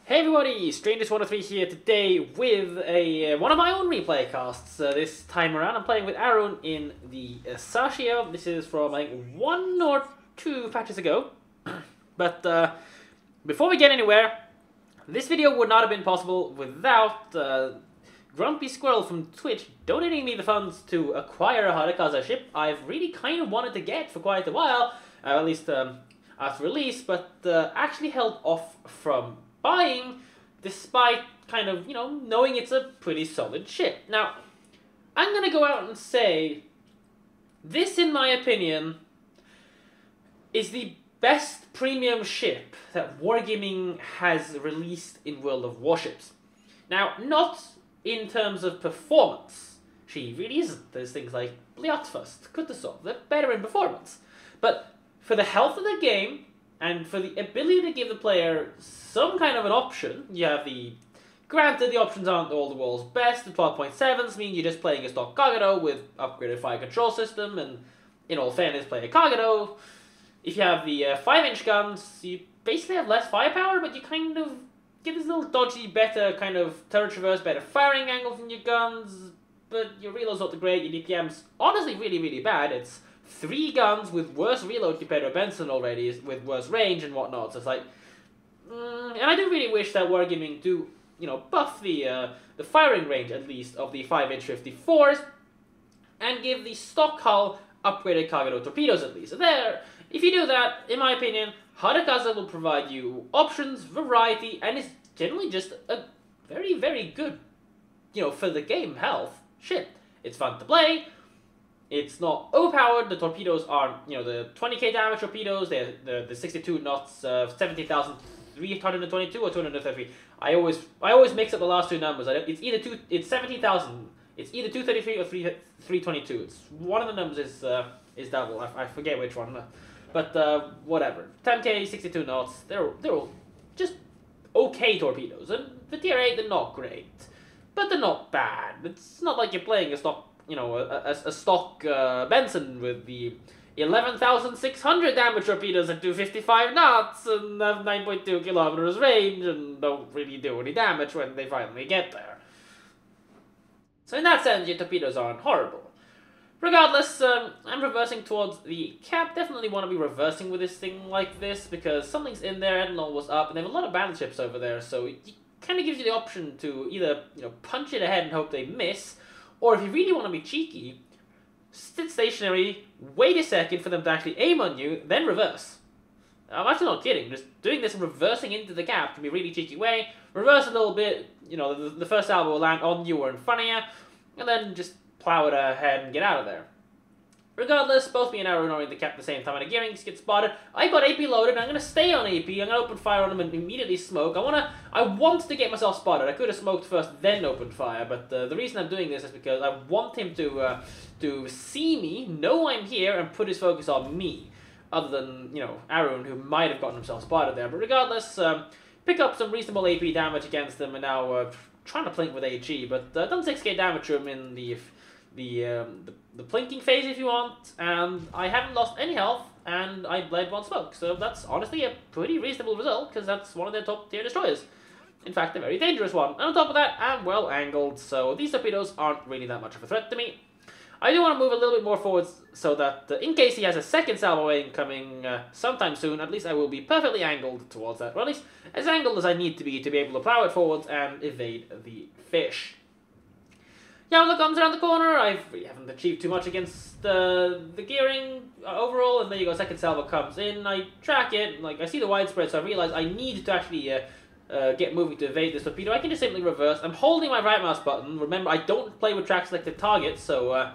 Hey everybody, Strangers103 here today with one of my own replay casts. This time around I'm playing with Aaron in the Sashio. This is from I think 1 or 2 patches ago. But before we get anywhere, this video would not have been possible without Grumpy Squirrel from Twitch donating me the funds to acquire a Harekaze ship I've really kind of wanted to get for quite a while, at least after release, but actually held off from buying, despite kind of, knowing it's a pretty solid ship. Now, I'm gonna go out and say, this, in my opinion, is the best premium ship that Wargaming has released in World of Warships. Now, not in terms of performance. She really isn't. There's things like Blyatfast, Kutasov, they're better in performance. But for the health of the game, and for the ability to give the player some kind of an option, you have granted the options aren't all the world's best, the 12.7s mean you're just playing a stock Kagero with upgraded fire control system, and in all fairness, play a Kagero. If you have the 5-inch guns, you basically have less firepower, but you kind of get this little dodgy, better kind of turret traverse, better firing angles in your guns, but your reload's not the great, your DPM's honestly really, really bad. It's 3 guns with worse reload compared to a Benson already, with worse range and whatnot. So it's like, and I do really wish that Wargaming do, buff the firing range at least of the 5-inch 54s, and give the stock hull upgraded Kagero torpedoes at least. So there, if you do that, in my opinion, Harekaze will provide you options, variety, and is generally just a very, very good, for the game health ship. It's fun to play. It's not overpowered. The torpedoes are, the 20k damage torpedoes. They're the 62 knots, 17,322 or 233. I always mix up the last 2 numbers. It's 17,000. It's either 233 or 322. It's one of the numbers is double. I forget which one, but whatever. 10k, 62 knots. They're all just okay torpedoes, and the tier 8 they're not great, but they're not bad. It's not like you're playing a stock. A stock Benson with the 11,600 damage torpedoes at 255 knots and have 9.2 kilometers range and don't really do any damage when they finally get there. So in that sense, your torpedoes aren't horrible. Regardless, I'm reversing towards the cap. Definitely want to be reversing with this thing like this because something's in there, Enougn was up, and they have a lot of battleships over there, so it kind of gives you the option to either punch it ahead and hope they miss, or if you really want to be cheeky, sit stationary, wait a second for them to actually aim on you, then reverse. I'm actually not kidding. Just doing this and reversing into the gap can be a really cheeky way. Reverse a little bit, the first salvo will land on you or in front of you, and then just plow it ahead and get out of there. Regardless, both me and Aaron are in the cap at the same time, and a gearing gets spotted. I got AP loaded, and I'm going to stay on AP. I'm going to open fire on them and immediately smoke. I want to get myself spotted. I could have smoked first, then opened fire, but the reason I'm doing this is because I want him to see me, know I'm here, and put his focus on me. Other than, Aaron, who might have gotten himself spotted there. But regardless, pick up some reasonable AP damage against them, and now trying to plink with AG, but done 6k damage to him in the plinking phase if you want, and I haven't lost any health, and I bled 1 smoke, so that's honestly a pretty reasonable result, because that's one of their top tier destroyers. In fact, a very dangerous one. And on top of that, I'm well angled, so these torpedoes aren't really that much of a threat to me. I do want to move a little bit more forwards, so that in case he has a second salvo incoming sometime soon, at least I will be perfectly angled towards that, or at least as angled as I need to be able to plow it forwards and evade the fish. Yamla comes around the corner. I really haven't achieved too much against the gearing overall, and there you go, second salvo comes in. I track it, I see the widespread, so I realize I need to actually get moving to evade this torpedo. I can just simply reverse. I'm holding my right mouse button. Remember, I don't play with track selected targets, so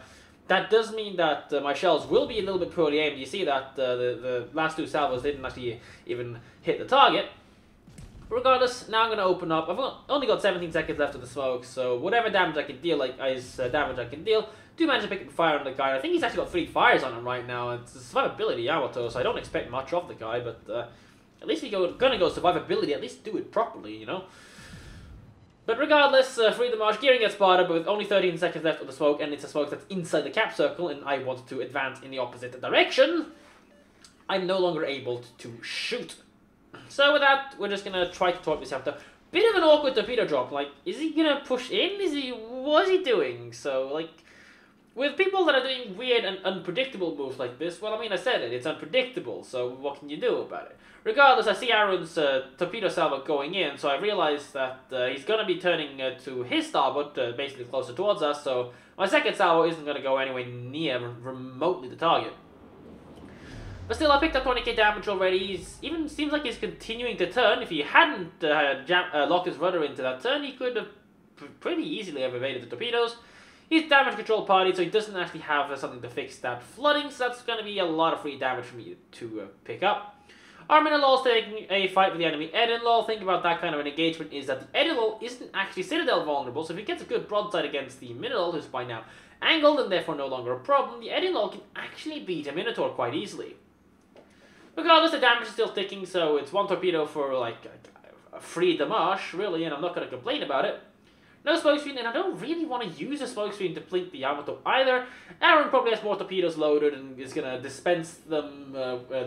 that does mean that my shells will be a little bit poorly aimed. You see that the last 2 salvos didn't actually even hit the target. Regardless, now I'm going to open up. I've only got 17 seconds left of the smoke, so whatever damage I can deal, damage I can deal, do manage to pick up fire on the guy. I think he's actually got 3 fires on him right now. It's survivability Yamato, so I don't expect much of the guy, but at least if you're going to go survivability, at least do it properly, But regardless, free the march, gearing gets spotted, but with only 13 seconds left of the smoke, and it's a smoke that's inside the cap circle, and I want to advance in the opposite direction, I'm no longer able to shoot. So with that, we're just going to try to torp this chapter bit of an awkward torpedo drop. Like, is he gonna push in? What is he doing? So, like, with people that are doing weird and unpredictable moves like this, well, I mean, I said it, it's unpredictable, so what can you do about it? Regardless, I see Aaron's torpedo salvo going in, so I realize that he's gonna be turning to his starboard, basically closer towards us, so my second salvo isn't gonna go anywhere near remotely the target. But still, I picked up 20k damage already. He's even seems like he's continuing to turn. If he hadn't locked his rudder into that turn, he could have pretty easily have evaded the torpedoes. He's damage control party, so he doesn't actually have something to fix that flooding, so that's going to be a lot of free damage for me to pick up. Arminalol's taking a fight with the enemy Edinlol. Think about that kind of an engagement is that the Edinlol isn't actually Citadel vulnerable, so if he gets a good broadside against the Minolol, who's by now angled and therefore no longer a problem, the Edinlol can actually beat a Minotaur quite easily. Regardless, the damage is still ticking, so it's one torpedo for like a free damage, really, and I'm not going to complain about it. No smokescreen, and I don't really want to use a smokescreen to blink the Yamato either. Aaron probably has more torpedoes loaded and is going to dispense them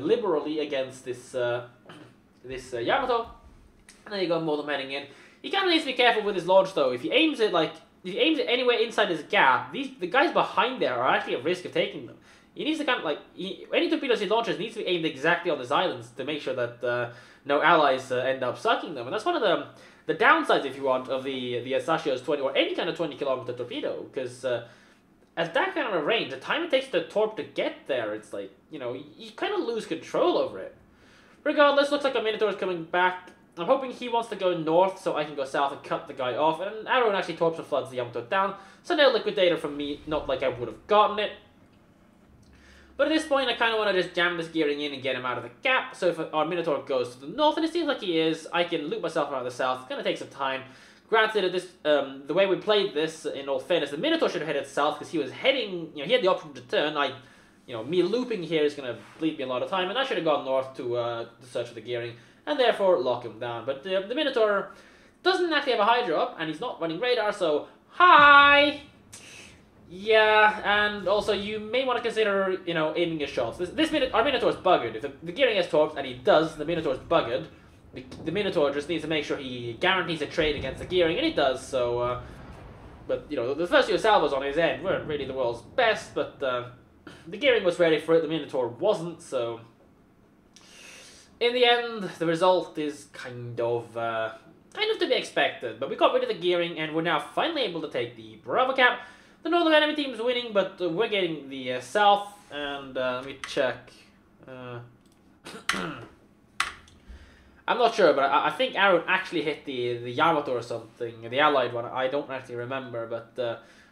liberally against this Yamato. And there you go, Modem heading in. He kind of needs to be careful with his launch though. If he aims it anywhere inside his gap, the guys behind there are actually at risk of taking them. He needs to kind of any torpedoes he launches needs to be aimed exactly on his islands to make sure that no allies end up sucking them. And that's one of the downsides, if you want, of the Sashio's 20 or any kind of 20-kilometer torpedo, because at that kind of a range, the time it takes the torp to get there, it's like, you know, you kind of lose control over it. Regardless, looks like a Minotaur is coming back. I'm hoping he wants to go north so I can go south and cut the guy off, and Aaron actually torps and floods the Yamato down, so no liquidator from me, not like I would have gotten it. But at this point, I kind of want to just jam this gearing in and get him out of the gap. So if our Minotaur goes to the north, and it seems like he is, I can loop myself around the south. It's going to take some time. Granted, the way we played this, in all fairness, the Minotaur should have headed south because he was heading, you know, he had the option to turn. Me looping here is going to bleed me a lot of time, and I should have gone north to search for the gearing and therefore lock him down. But the Minotaur doesn't actually have a high drop, and he's not running radar, so hi! Yeah, and also you may want to consider, you know, aiming your shots. Our Minotaur's buggered. If the gearing has torps, and he does, the Minotaur's buggered. The Minotaur just needs to make sure he guarantees a trade against the gearing, and he does, so, but, you know, the first few salvos on his end weren't really the world's best, but, the gearing was ready for it, the Minotaur wasn't, so... In the end, the result is kind of to be expected, but we got rid of the gearing, and we're now finally able to take the Bravo cap. The northern enemy team is winning, but we're getting the south, and let me check. I'm not sure, but I think Aaron actually hit the Yamato or something, the allied one. I don't actually remember, but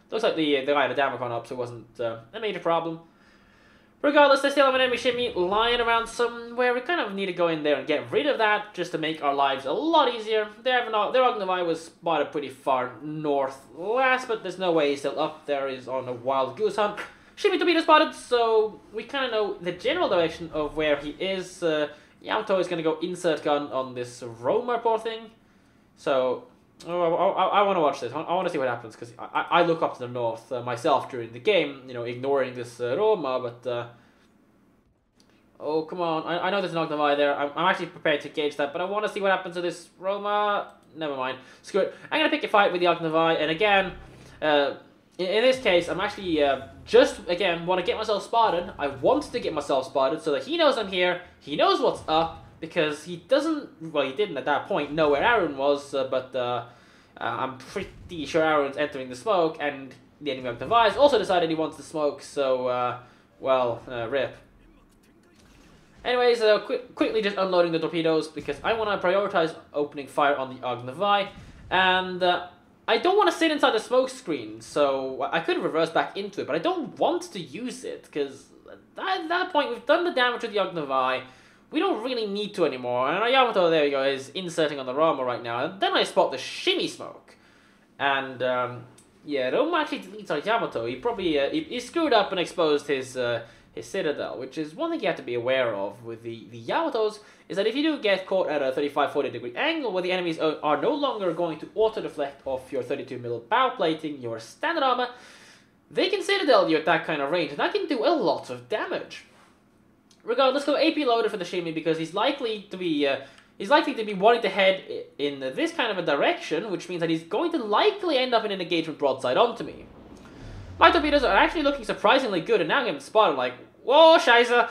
looks like the guy had a Damacon up, so it wasn't a major problem. Regardless, they still have an enemy shimmy lying around somewhere. We kind of need to go in there and get rid of that just to make our lives a lot easier. Their Ognavai was spotted pretty far north last, but there's no way he's still up there. He's on a wild goose hunt. Shimmy torpedo spotted, so we kind of know the general direction of where he is. Yamato is going to go insert gun on this roamer, poor thing. So, I want to watch this. I want to see what happens, because I look up to the north myself during the game, you know, ignoring this Roma, but... oh, come on. I know there's an Ognavai there. I'm actually prepared to gauge that, but I want to see what happens to this Roma. Never mind. Screw it. I'm going to pick a fight with the Ognavai, and again, in this case, I'm actually just, again, want to get myself spotted. I want to get myself spotted so that he knows I'm here, he knows what's up, because he doesn't, well, he didn't at that point know where Aaron was, but I'm pretty sure Aaron's entering the smoke, and the enemy Ognavai has also decided he wants the smoke, so, rip. Anyways, quickly just unloading the torpedoes, because I want to prioritize opening fire on the Ognavai, and I don't want to sit inside the smoke screen, so I could reverse back into it, but I don't want to use it, because at that point we've done the damage with the Ognavai. We don't really need to anymore, and our Yamato, there we go, is inserting on the Rama right now, and then I spot the shimmy smoke. And, yeah, Roma actually deletes our Yamato. He probably, he screwed up and exposed his Citadel, which is one thing you have to be aware of with the Yamatos, is that if you do get caught at a 35-40 degree angle where the enemies are no longer going to auto-deflect off your 32mm bow plating, your standard armor, they can Citadel you at that kind of range, and that can do a lot of damage. Regardless, go AP loaded for the shimmy because he's likely to be wanting to head in this kind of a direction, which means that he's going to likely end up in an engagement broadside onto me. My torpedoes are actually looking surprisingly good, and now I'm getting spotted like, whoa, Scheiße,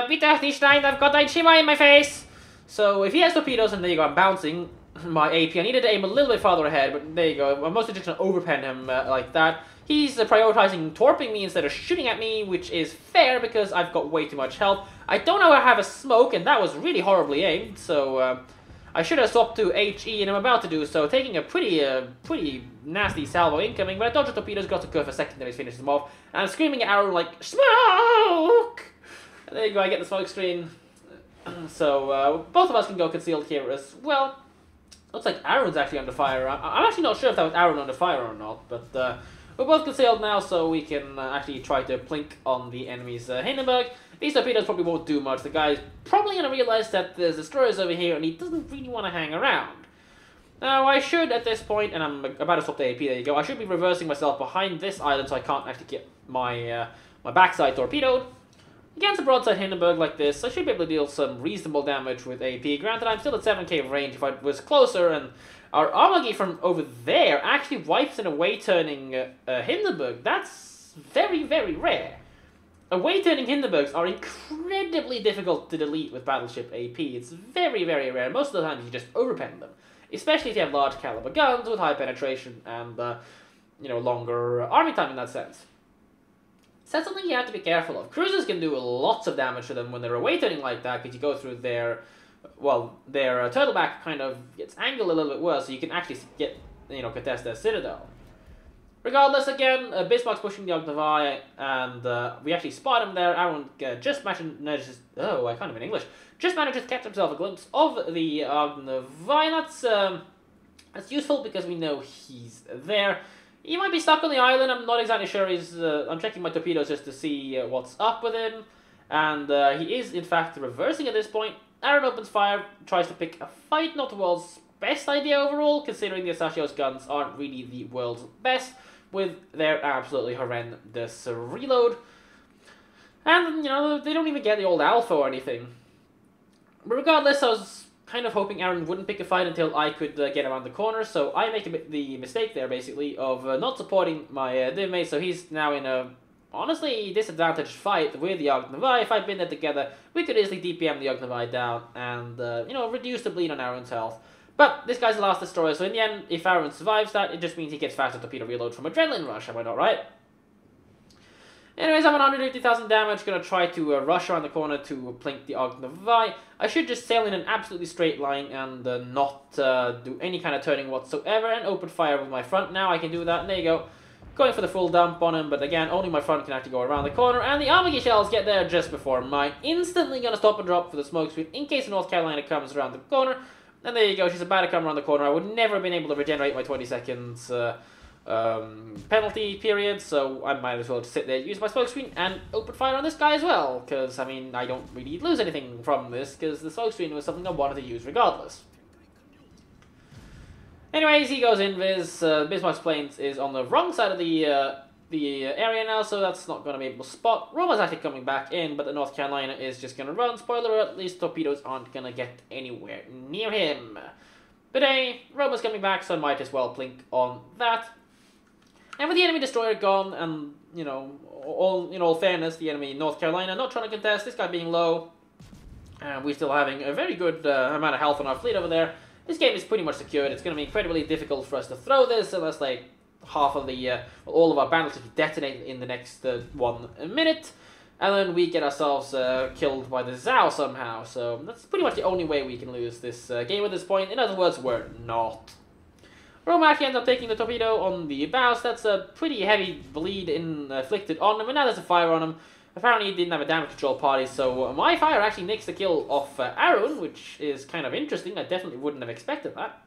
bitte nicht nein, I've got ein Shima in my face. So if he has torpedoes, and there you go, I'm bouncing my AP. I needed to aim a little bit farther ahead, but there you go. I'm mostly just going to overpen him like that. He's prioritizing torping me instead of shooting at me, which is fair because I've got way too much health. I don't know how I have a smoke, and that was really horribly aimed, so I should have swapped to HE, and I'm about to do so, taking a pretty nasty salvo incoming, but I dodged the torpedoes, got to go for a second, then he finishes them off, and I'm screaming at Aaron like, smoke! And there you go, I get the smoke screen. So both of us can go concealed here as well. Looks like Aaron's actually under fire. I'm actually not sure if that was Aaron under fire or not, but we're both concealed now, so we can actually try to plink on the enemy's Hindenburg. These torpedoes probably won't do much. The guy's probably going to realize that there's destroyers over here, and he doesn't really want to hang around. Now, I should, at this point, and I'm about to swap the AP, there you go, I should be reversing myself behind this island so I can't actually get my, my backside torpedoed. Against a broadside Hindenburg like this, I should be able to deal some reasonable damage with AP. Granted, I'm still at 7k range if I was closer, and our Armagi from over there actually wipes an away-turning Hindenburg. That's very, very rare. Away-turning Hindenburgs are incredibly difficult to delete with Battleship AP. It's very, very rare. Most of the time you just overpen them. Especially if you have large caliber guns with high penetration and, you know, longer arming time in that sense. So that's something you have to be careful of. Cruisers can do lots of damage to them when they're away-turning like that, because you go through their, well, their turtleback kind of gets angled a little bit worse, so you can actually get, you know, contest their citadel. Regardless, again, Bismarck's pushing the Ogdenvai, and we actually spot him there. Aaron just manages, oh, I can't even English, just manages to catch himself a glimpse of the Ogdenvai. That's useful because we know he's there. He might be stuck on the island. I'm not exactly sure. I'm checking my torpedoes just to see what's up with him. And he is, in fact, reversing at this point. Aaron opens fire, tries to pick a fight. Not the world's best idea overall, considering the Asashio's guns aren't really the world's best, with their absolutely horrendous reload. And, you know, they don't even get the old alpha or anything. But regardless, I was kind of hoping Aaron wouldn't pick a fight until I could get around the corner, so I make the mistake there, basically, of not supporting my div mate, so he's now in a, honestly, disadvantaged fight with the Ogdenvai. If I'd been there together, we could easily DPM the Ogdenvai down and, you know, reduce the bleed on Aaron's health. But this guy's the last destroyer, so in the end, if Aaron survives that, it just means he gets faster torpedo reload from Adrenaline Rush, am I not right? Anyways, I'm on 150,000 damage, gonna try to rush around the corner to plink the Ogdenvai. I should just sail in an absolutely straight line and not do any kind of turning whatsoever, and open fire with my front. Now I can do that, and there you go. Going for the full dump on him, but again, only my front can actually go around the corner, and the Armagi shells get there just before mine. Instantly gonna stop and drop for the smoke screen in case North Carolina comes around the corner. And there you go, she's about to come around the corner. I would never have been able to regenerate my 20 seconds penalty period, so I might as well just sit there, use my smoke screen, and open fire on this guy as well, because, I mean, I don't really lose anything from this, because the smoke screen was something I wanted to use regardless. Anyways, he goes in, Bismarck's planes is on the wrong side of the area now, so that's not going to be able to spot. Roma's actually coming back in, but the North Carolina is just going to run. Spoiler alert, these torpedoes aren't going to get anywhere near him. But hey, Roma's coming back, so I might as well plink on that. And with the enemy destroyer gone, and, you know, in all fairness, the enemy North Carolina not trying to contest, this guy being low, and we're still having a very good amount of health on our fleet over there. This game is pretty much secured. It's going to be incredibly difficult for us to throw this unless, like, half of the, all of our battleships detonate in the next 1 minute, and then we get ourselves killed by the Zhao somehow. So that's pretty much the only way we can lose this game at this point. In other words, we're not. Roma actually ends up taking the torpedo on the bows. That's a pretty heavy bleed inflicted on him, and now there's a fire on him. Apparently he didn't have a damage control party, so my fire actually nicks the kill off Aaron, which is kind of interesting. I definitely wouldn't have expected that.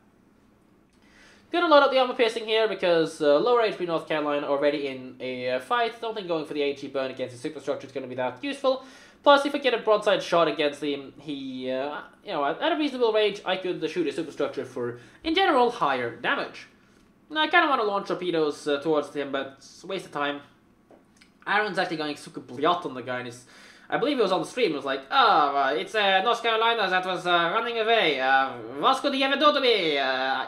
Gonna load up the armor piercing here because lower HP North Carolina already in a fight. Don't think going for the HE burn against the superstructure is going to be that useful. Plus, if I get a broadside shot against him, he, you know, at a reasonable range, I could shoot a superstructure for, in general, higher damage. Now, I kind of want to launch torpedoes towards him, but it's a waste of time. Aaron's actually going super Blyat on the guy, and I believe it was on the stream. It was like, oh, it's North Carolina that was running away. What could he ever do to me?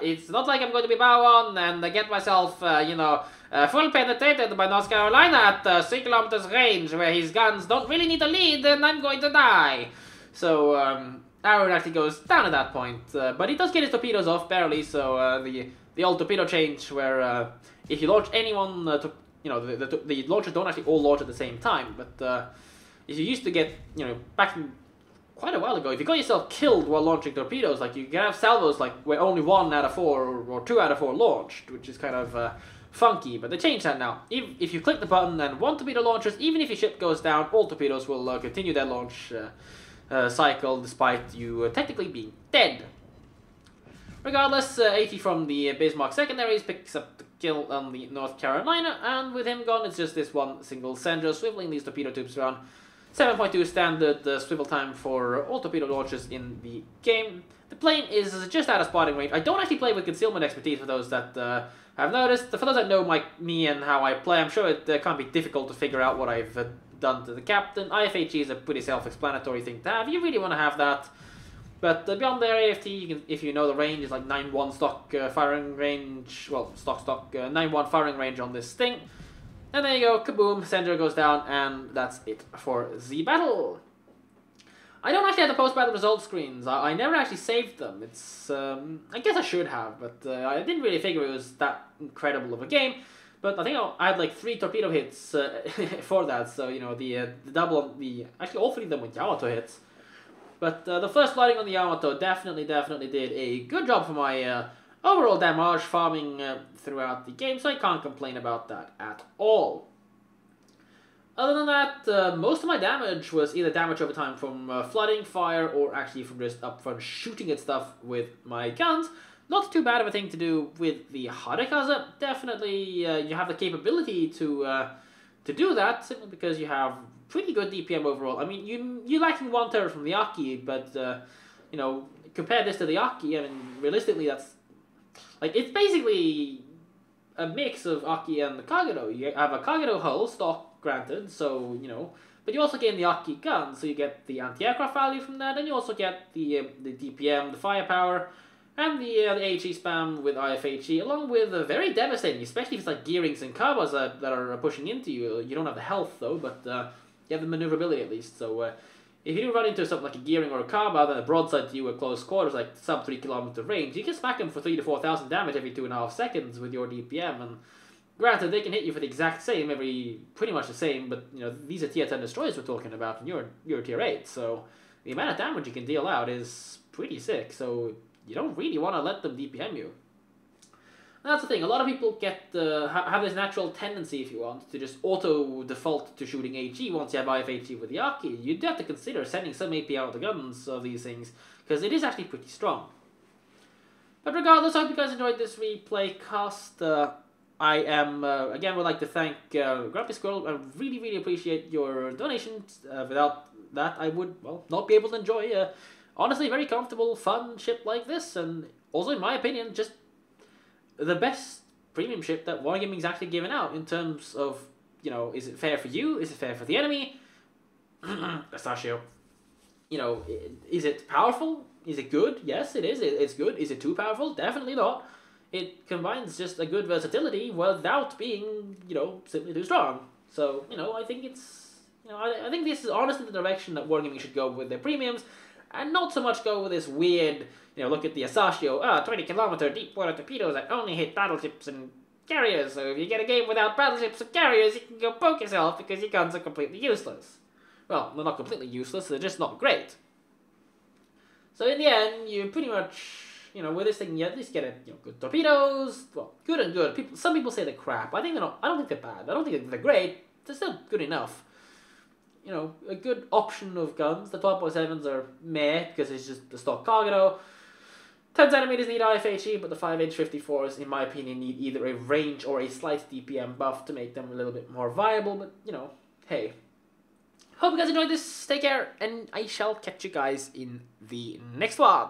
It's not like I'm going to be bow on and get myself, full penetrated by North Carolina at 3 kilometers range, where his guns don't really need a lead, and I'm going to die. So Aaron actually goes down at that point, but he does get his torpedoes off barely. So the old torpedo change, where if you launch anyone, the launchers don't actually all launch at the same time, but if you used to get, back in quite a while ago, if you got yourself killed while launching torpedoes, like you can have salvos like where only 1 out of 4 or 2 out of 4 launched, which is kind of funky, but they changed that now. If you click the button and 1 torpedo launches, even if your ship goes down, all torpedoes will continue their launch cycle despite you technically being dead. Regardless, 80 from the Bismarck secondaries picks up the kill on the North Carolina, and with him gone, it's just this one single Sandro swiveling these torpedo tubes around. 7.2 standard swivel time for all torpedo launches in the game. The plane is just out of spotting range. I don't actually play with concealment expertise, for those that have noticed. For those that know me and how I play, I'm sure it can't be difficult to figure out what I've done to the captain. IFHE is a pretty self-explanatory thing to have. You really want to have that. But beyond there, AFT, if you know the range, is like 9-1 stock firing range. Well, stock 9-1 firing range on this thing. And there you go, kaboom, Sandro goes down, and that's it for the battle. I don't actually have the post-battle results screens. I never actually saved them. It's, I guess I should have, but I didn't really figure it was that incredible of a game. But I think I had like 3 torpedo hits for that, so, the double on the... Actually, all 3 of them were Yamato hits. But the first flooding on the Yamato definitely did a good job for my overall damage farming throughout the game, so I can't complain about that at all. Other than that, most of my damage was either damage over time from flooding, fire, or actually from just upfront shooting at stuff with my guns. Not too bad of a thing to do with the Harekaze. Definitely, you have the capability to do that, simply because you have pretty good DPM overall. I mean, you're lacking 1 turret from the IFHE, but, compare this to the IFHE, I mean, realistically, that's... Like, it's basically a mix of IFHE and the Kagero. You have a Kagero hull, stock, granted, so, but you also gain the IFHE gun, so you get the anti-aircraft value from that, and you also get the DPM, the firepower, and the AHE spam with IFHE, along with very devastating, especially if it's like gearings and carbos that are pushing into you. You don't have the health, though, but you have the maneuverability at least, so... If you do run into something like a gearing or a carbo, then a broadside to you at close quarters, like sub 3 kilometer range, you can smack them for 3,000 to 4,000 damage every 2.5 seconds with your DPM. And granted, they can hit you for the exact same, pretty much the same. But these are tier 10 destroyers we're talking about, and you're tier 8, so the amount of damage you can deal out is pretty sick. So you don't really want to let them DPM you. And that's the thing. A lot of people have this natural tendency, if you want, to just auto default to shooting HE once you have IFHE with the IFHE. You do have to consider sending some AP out of the guns of these things, because it is actually pretty strong. But regardless, I hope you guys enjoyed this replay cast. I again would like to thank Grumpy Squirrel. I really appreciate your donations. Without that, I would not be able to enjoy honestly very comfortable, fun ship like this, and also in my opinion, just the best premium ship that Wargaming's actually given out in terms of, is it fair for you? Is it fair for the enemy? Pistachio. Is it powerful? Is it good? Yes, it is. It's good. Is it too powerful? Definitely not. It combines just a good versatility without being, simply too strong. So, I think it's, I think this is honestly the direction that Wargaming should go with their premiums, and not so much go with this weird, look at the Asashio, 20-kilometer deep water torpedoes that only hit battleships and carriers, so if you get a game without battleships and carriers, you can go poke yourself because your guns are completely useless. Well, they're not completely useless, they're just not great. So in the end, you pretty much, with this thing, you at least get good torpedoes, well, good and good. Some people say they're crap. I don't think they're bad. I don't think they're great. They're still good enough. A good option of guns. The 12.7s are meh, because it's just the stock Kagero. 10 centimeters need IFHE, but the 5-inch 54s, in my opinion, need either a range or a slight DPM buff to make them a little bit more viable, but, hey. Hope you guys enjoyed this, take care, and I shall catch you guys in the next one.